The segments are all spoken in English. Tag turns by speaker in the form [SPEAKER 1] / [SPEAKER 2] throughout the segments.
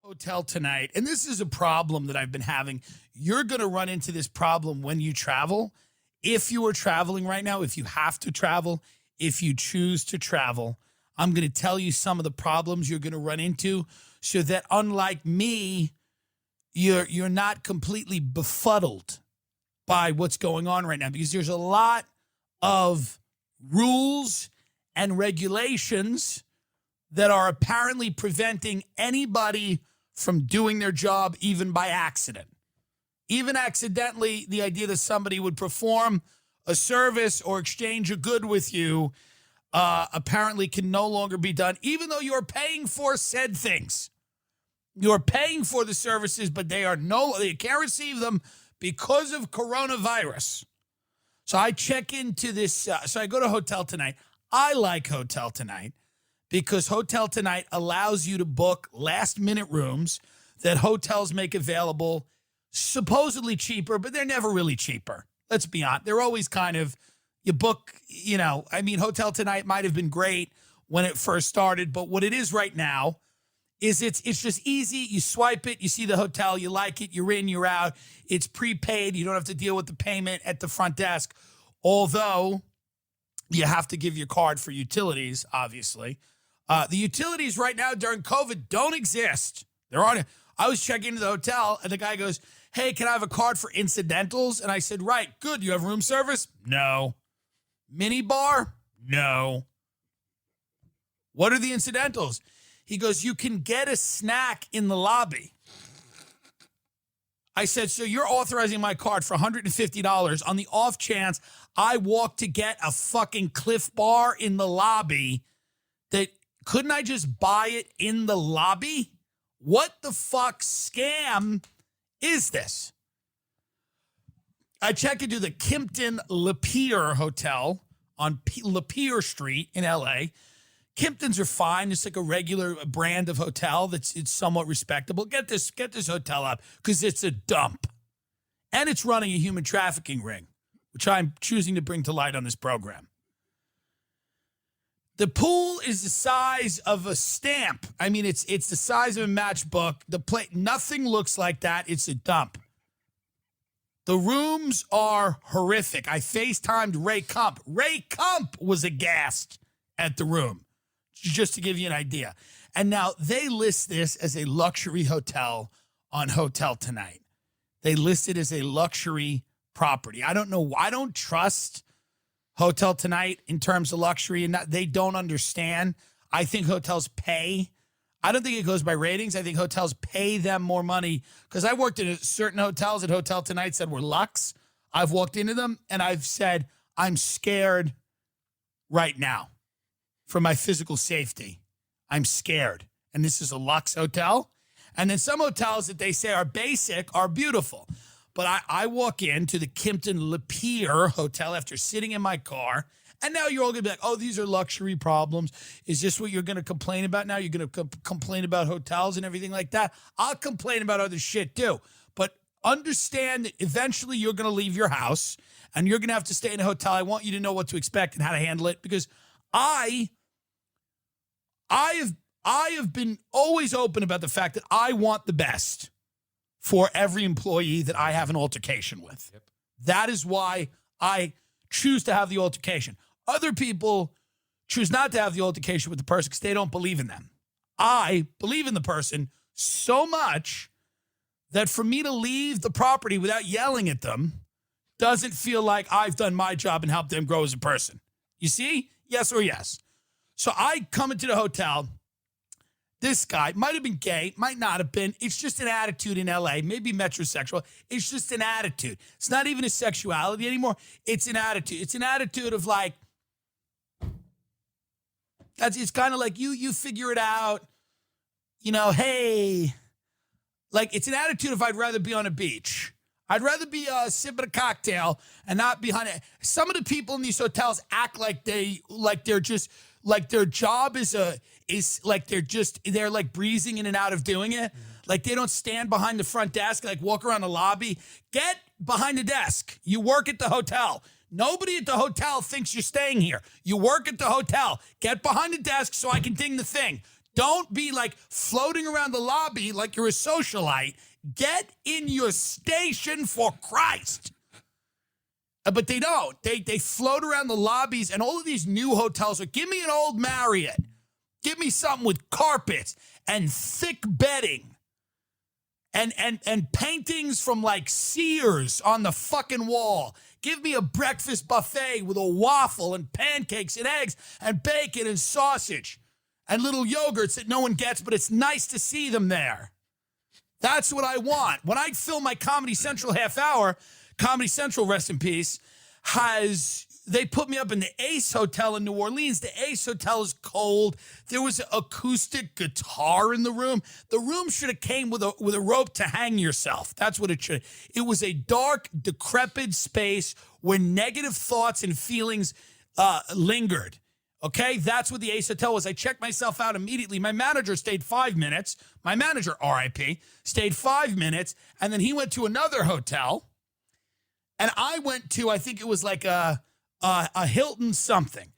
[SPEAKER 1] Hotel tonight, and this is a problem that I've been having. You're going to run into this problem when you travel. If you are traveling right now, if you have to travel, if you choose to travel, I'm going to tell you some of the problems you're going to run into so that, unlike me, you're not completely befuddled by what's going on right now, because there's a lot of rules and regulations that are apparently preventing anybody from doing their job, even by accident. Even accidentally, the idea that somebody would perform a service or exchange a good with you apparently can no longer be done, even though you're paying for said things. You're paying for the services, but they can't receive them because of coronavirus. So I check into this. So I go to Hotel Tonight. I like Hotel Tonight because Hotel Tonight allows you to book last-minute rooms that hotels make available, supposedly cheaper, but they're never really cheaper. Let's be honest. They're always kind of, you book, Hotel Tonight might have been great when it first started, but what it is right now is it's just easy. You swipe it, you see the hotel, you like it, you're in, you're out. It's prepaid. You don't have to deal with the payment at the front desk, although you have to give your card for utilities, obviously. The utilities right now during COVID don't exist. I was checking into the hotel, and the guy goes, "Hey, can I have a card for incidentals?" And I said, "Right, good. You have room service?" "No." "Mini bar?" "No." "What are the incidentals?" He goes, "You can get a snack in the lobby." I said, "So you're authorizing my card for $150 on the off chance I walk to get a fucking Cliff Bar in the lobby? Couldn't I just buy it in the lobby? What the fuck scam is this?" I check into the Kimpton Lapeer Hotel on Lapeer Street in LA. Kimptons are fine. It's like a regular brand of hotel it's somewhat respectable. Get this hotel up because it's a dump. And it's running a human trafficking ring, which I'm choosing to bring to light on this program. The pool is the size of a stamp. I mean, it's the size of a matchbook. Nothing looks like that. It's a dump. The rooms are horrific. I FaceTimed Ray Kump. Ray Kump was aghast at the room, just to give you an idea. And now they list this as a luxury hotel on Hotel Tonight. They list it as a luxury property. I don't know. I don't trust Hotel Tonight in terms of luxury, and they don't understand. I think hotels pay. I don't think it goes by ratings. I think hotels pay them more money, because I worked in certain hotels at Hotel Tonight said were luxe. I've walked into them and I've said, I'm scared right now for my physical safety. I'm scared. And this is a luxe hotel. And then some hotels that they say are basic are beautiful. But I walk into the Kimpton Lapeer Hotel after sitting in my car, and now you're all going to be like, "Oh, these are luxury problems. Is this what you're going to complain about now? You're going to complain about hotels and everything like that?" I'll complain about other shit too. But understand that eventually you're going to leave your house, and you're going to have to stay in a hotel. I want you to know what to expect and how to handle it, because I have been always open about the fact that I want the best for every employee that I have an altercation with. Yep. That is why I choose to have the altercation. Other people choose not to have the altercation with the person because they don't believe in them. I believe in the person so much that for me to leave the property without yelling at them doesn't feel like I've done my job and helped them grow as a person. You see? Yes or yes. So I come into the hotel. This guy might have been gay, might not have been. It's just an attitude in LA, maybe metrosexual. It's just an attitude. It's not even a sexuality anymore. It's an attitude. It's an attitude of like, it's kind of like you figure it out, hey. Like, it's an attitude of I'd rather be on a beach. I'd rather be sipping a cocktail and not behind it. Some of the people in these hotels act like they're just like their job is like they're like breezing in and out of doing it. Like they don't stand behind the front desk, like walk around the lobby. Get behind the desk. You work at the hotel. Nobody at the hotel thinks you're staying here. You work at the hotel. Get behind the desk so I can ding the thing. Don't be like floating around the lobby like you're a socialite. Get in your station for Christ. But they don't. They float around the lobbies, and all of these new hotels are, give me an old Marriott. Give me something with carpets and thick bedding and paintings from like Sears on the fucking wall. Give me a breakfast buffet with a waffle and pancakes and eggs and bacon and sausage and little yogurts that no one gets, but it's nice to see them there. That's what I want. When I film my Comedy Central half hour, Comedy Central, rest in peace, they put me up in the Ace Hotel in New Orleans. The Ace Hotel is cold. There was an acoustic guitar in the room. The room should have came with a rope to hang yourself. That's what it should. It was a dark, decrepit space where negative thoughts and feelings lingered. Okay, that's what the Ace Hotel was. I checked myself out immediately. My manager stayed 5 minutes. My manager, RIP, stayed 5 minutes, and then he went to another hotel. And I went to, I think it was like a Hilton something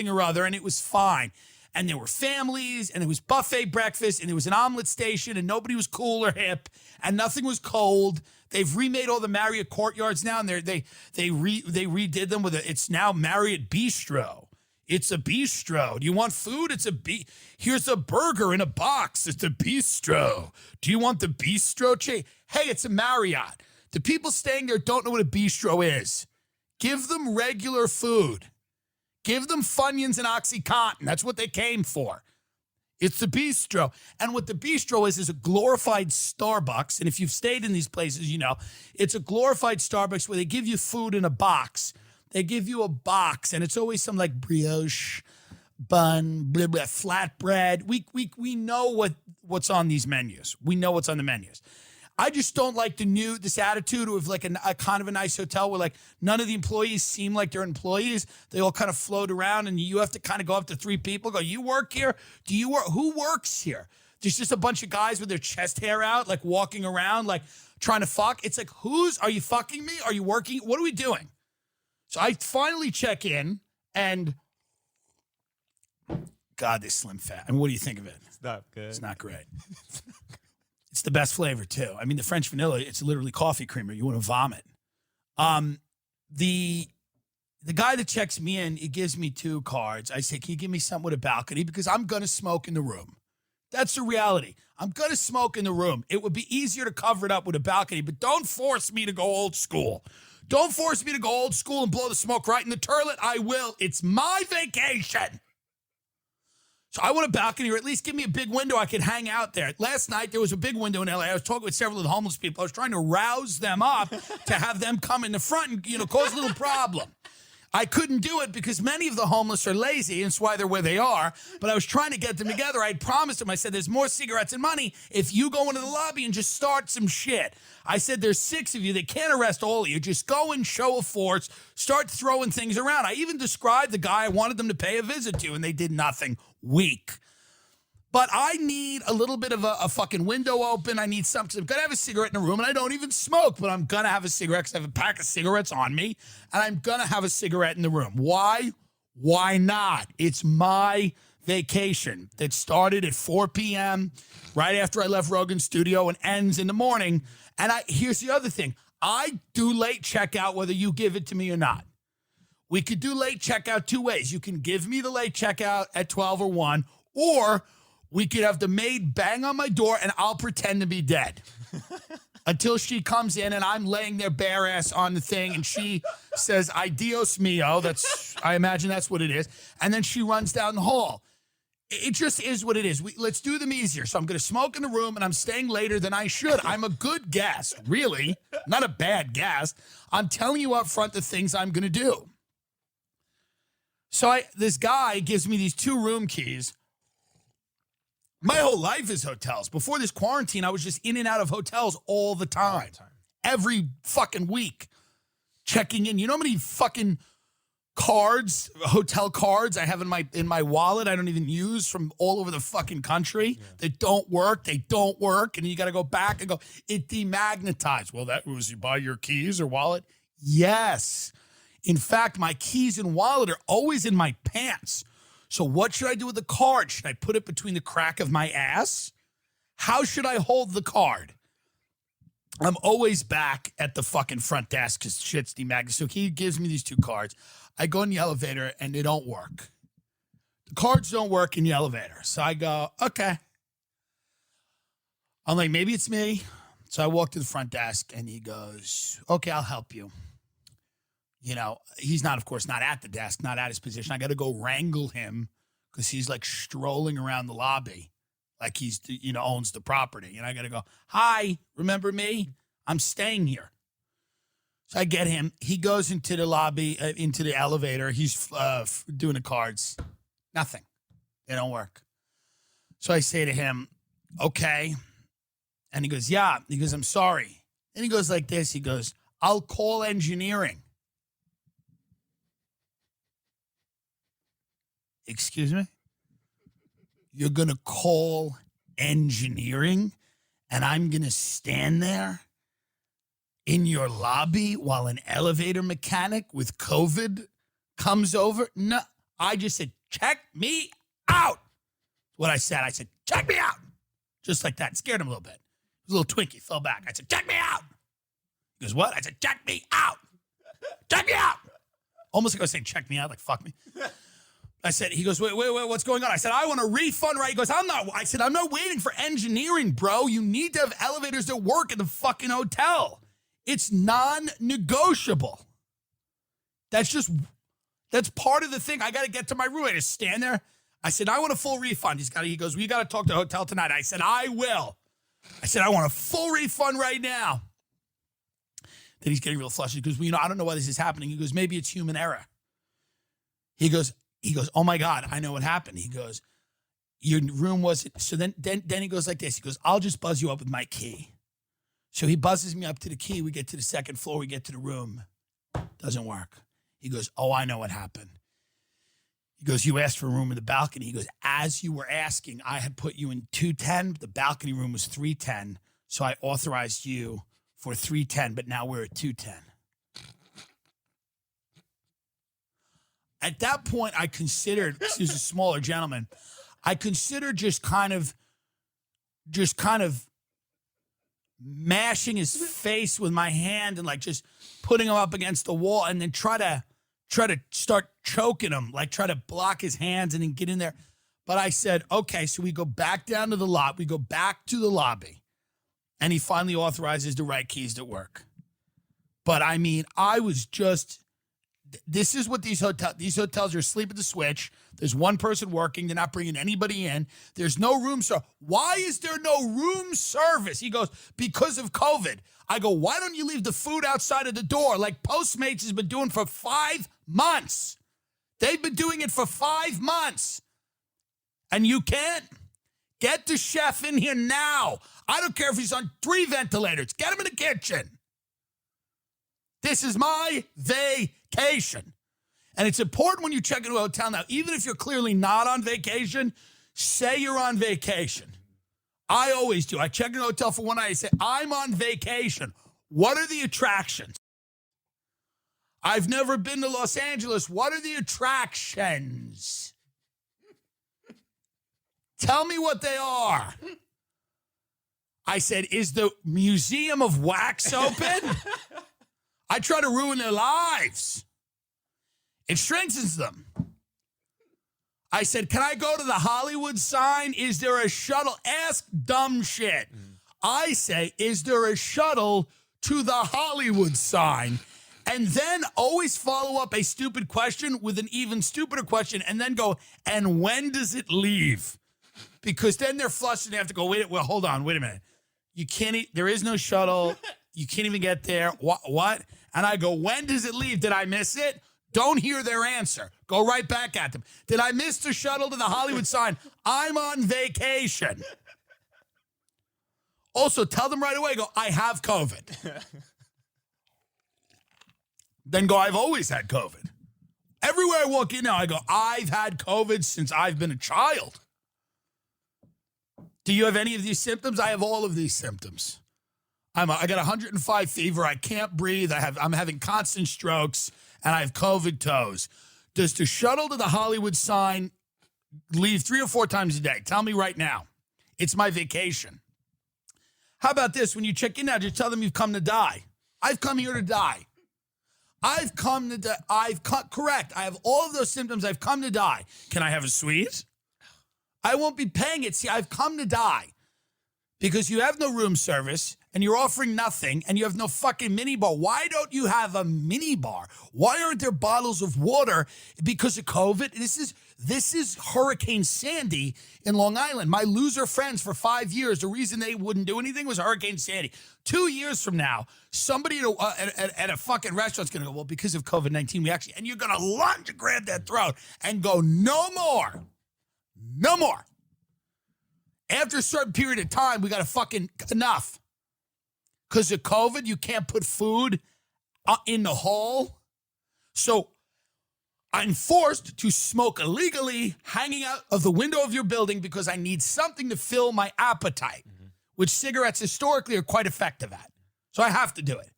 [SPEAKER 1] or other, and it was fine. And there were families, and there was buffet breakfast, and there was an omelet station, and nobody was cool or hip, and nothing was cold. They've remade all the Marriott courtyards now, and they redid them it's now Marriott Bistro. It's a bistro. Do you want food? Here's a burger in a box. It's a bistro. Do you want the bistro? Hey, it's a Marriott. The people staying there don't know what a bistro is. Give them regular food. Give them Funyuns and OxyContin. That's what they came for. It's the bistro. And what the bistro is a glorified Starbucks. And if you've stayed in these places, you know, it's a glorified Starbucks where they give you food in a box. They give you a box, and it's always some like brioche, bun, blah, blah, flatbread. We know what's on these menus. We know what's on the menus. I just don't like this attitude of like a kind of a nice hotel where like none of the employees seem like they're employees. They all kind of float around, and you have to kind of go up to 3 people, go, you work here? Do you work? Who works here? There's just a bunch of guys with their chest hair out, like walking around, like trying to fuck. It's like, are you fucking me? Are you working? What are we doing? So I finally check in, and God, this Slim Fat. I mean, what do you think of it?
[SPEAKER 2] It's not good.
[SPEAKER 1] It's not great. It's the best flavor, too. I mean, the French vanilla, it's literally coffee creamer. You want to vomit. The guy that checks me in, he gives me 2 cards. I say, can you give me something with a balcony? Because I'm going to smoke in the room. That's the reality. I'm going to smoke in the room. It would be easier to cover it up with a balcony, but don't force me to go old school. Don't force me to go old school and blow the smoke right in the toilet. I will. It's my vacation. So I want a balcony, or at least give me a big window I can hang out there. Last night, there was a big window in LA. I was talking with several of the homeless people. I was trying to rouse them up to have them come in the front and, cause a little problem. I couldn't do it because many of the homeless are lazy, and that's why they're where they are. But I was trying to get them together. I had promised them. I said, there's more cigarettes and money if you go into the lobby and just start some shit. I said, there's 6 of you. They can't arrest all of you. Just go and show of force. Start throwing things around. I even described the guy I wanted them to pay a visit to, and they did nothing. Weak. But I need a little bit of a fucking window open. I need something. I'm going to have a cigarette in the room, and I don't even smoke, but I'm going to have a cigarette because I have a pack of cigarettes on me, and I'm going to have a cigarette in the room. Why? Why not? It's my vacation that started at 4 p.m. right after I left Rogan's studio and ends in the morning. And here's the other thing. I do late checkout whether you give it to me or not. We could do late checkout 2 ways. You can give me the late checkout at 12 or 1, or we could have the maid bang on my door and I'll pretend to be dead until she comes in and I'm laying there bare ass on the thing and she says, "Adios mio." I imagine that's what it is. And then she runs down the hall. It just is what it is. Let's do them easier. So I'm going to smoke in the room, and I'm staying later than I should. I'm a good guest, really. Not a bad guest. I'm telling you up front the things I'm going to do. So this guy gives me these 2 room keys. My whole life is hotels. Before this quarantine, I was just in and out of hotels all the time. Every fucking week. Checking in. You know how many fucking cards, hotel cards I have in my wallet I don't even use from all over the fucking country that don't work. They don't work. And you got to go back and go, it demagnetized. Well, that was you buy your keys or wallet? Yes. In fact, my keys and wallet are always in my pants. So what should I do with the card? Should I put it between the crack of my ass? How should I hold the card? I'm always back at the fucking front desk because shit's demagnetic. So he gives me these 2 cards. I go in the elevator and they don't work. The cards don't work in the elevator. So I go, okay. I'm like, maybe it's me. So I walk to the front desk and he goes, okay, I'll help you. You know, he's not, of course, not at the desk, not at his position. I got to go wrangle him because he's like strolling around the lobby like he's, you know, owns the property. And I got to go, hi, remember me? I'm staying here. So I get him. He goes into the lobby, into the elevator. He's doing the cards. Nothing. They don't work. So I say to him, okay. And he goes, yeah. He goes, I'm sorry. And he goes like this. He goes, I'll call engineering. Excuse me? You're going to call engineering and I'm going to stand there in your lobby while an elevator mechanic with COVID comes over? No, I just said, check me out. What I said, check me out. Just like that. Scared him a little bit. He was a little twinkie, fell back. I said, check me out. He goes, what? I said, check me out. Check me out. Almost like I was saying, check me out, like fuck me. I said, he goes, wait, what's going on? I said, I want a refund, right? He goes, I'm not waiting for engineering, bro. You need to have elevators that work in the fucking hotel. It's non-negotiable. That's part of the thing. I got to get to my room. I just stand there. I said, I want a full refund. He goes, we got to talk to the hotel tonight. I said, I will. I said, I want a full refund right now. Then he's getting real flushed. He goes, well, you know, I don't know why this is happening. He goes, maybe it's human error. He goes, oh my God, I know what happened. He goes, your room wasn't. So then he goes like this. He goes, I'll just buzz you up with my key. So he buzzes me up to the key. We get to the second floor. We get to the room. Doesn't work. He goes, oh, I know what happened. He goes, you asked for a room in the balcony. He goes, as you were asking, I had put you in 210. The balcony room was 310. So I authorized you for 310, but now we're at 210. At that point, I considered, he was a smaller gentleman, I considered just kind of mashing his face with my hand and like just putting him up against the wall and then try to start choking him, like try to block his hands and then get in there. But I said, okay, so we go back down to the lobby. We go back to the lobby. And he finally authorizes the right keys to work. But I mean, I was just... This is what these hotels are asleep at the switch. There's one person working. They're not bringing anybody in. There's no room service. Why is there no room service? He goes, because of COVID. I go, why don't you leave the food outside of the door like Postmates has been doing for 5 months? They've been doing it for 5 months. And you can't? Get the chef in here now. I don't care if he's on 3 ventilators. Get him in the kitchen. This is my vacation. And it's important when you check into a hotel now, even if you're clearly not on vacation, say you're on vacation. I always do. I check into a hotel for one night. I say, I'm on vacation. What are the attractions? I've never been to Los Angeles. What are the attractions? Tell me what they are. I said, is the Museum of Wax open? I try to ruin their lives. It strengthens them. I said, can I go to the Hollywood sign? Is there a shuttle? Ask dumb shit. I say, is there a shuttle to the Hollywood sign? And then always follow up a stupid question with an even stupider question and then go, and when does it leave? Because then they're flushed and they have to go, hold on, wait a minute. You can't, there is no shuttle. You can't even get there. What? And I go, when does it leave? Did I miss it? Don't hear their answer. Go right back at them. Did I miss the shuttle to the Hollywood sign? I'm on vacation. Also, tell them right away, go, I have COVID. Then go, I've always had COVID. Everywhere I walk in now, I go, I've had COVID since I've been a child. Do you have any of these symptoms? I have all of these symptoms. I got 105 fever. I can't breathe. I'm having constant strokes, and I have COVID toes. Does the shuttle to the Hollywood sign leave 3 or 4 times a day. Tell me right now. It's my vacation. How about this? When you check in now, just tell them you've come to die. I've come here to die. I've come to die. Correct. I have all of those symptoms. I've come to die. Can I have a sweet? I won't be paying it. See, I've come to die because you have no room service and you're offering nothing and you have no fucking mini bar. Why don't you have a mini bar? Why aren't there bottles of water? Because of COVID? This is Hurricane Sandy in Long Island. My loser friends for 5 years, the reason they wouldn't do anything was Hurricane Sandy. 2 years from now, somebody at a fucking restaurant's going to go, well, because of COVID-19, and you're going to lunge and grab that throat and go, no more. No more. After a certain period of time, we got to fucking enough. Because of COVID, you can't put food in the hall. So I'm forced to smoke illegally hanging out of the window of your building because I need something to fill my appetite, which cigarettes historically are quite effective at. So I have to do it.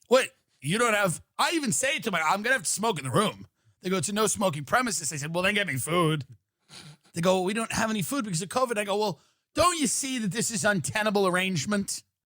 [SPEAKER 1] Wait, you don't have, I even say it to I'm going to have to smoke in the room. They go, it's a no smoking premises. I said, well, then get me food. They go, well, we don't have any food because of COVID. I go, well, don't you see that this is untenable arrangement?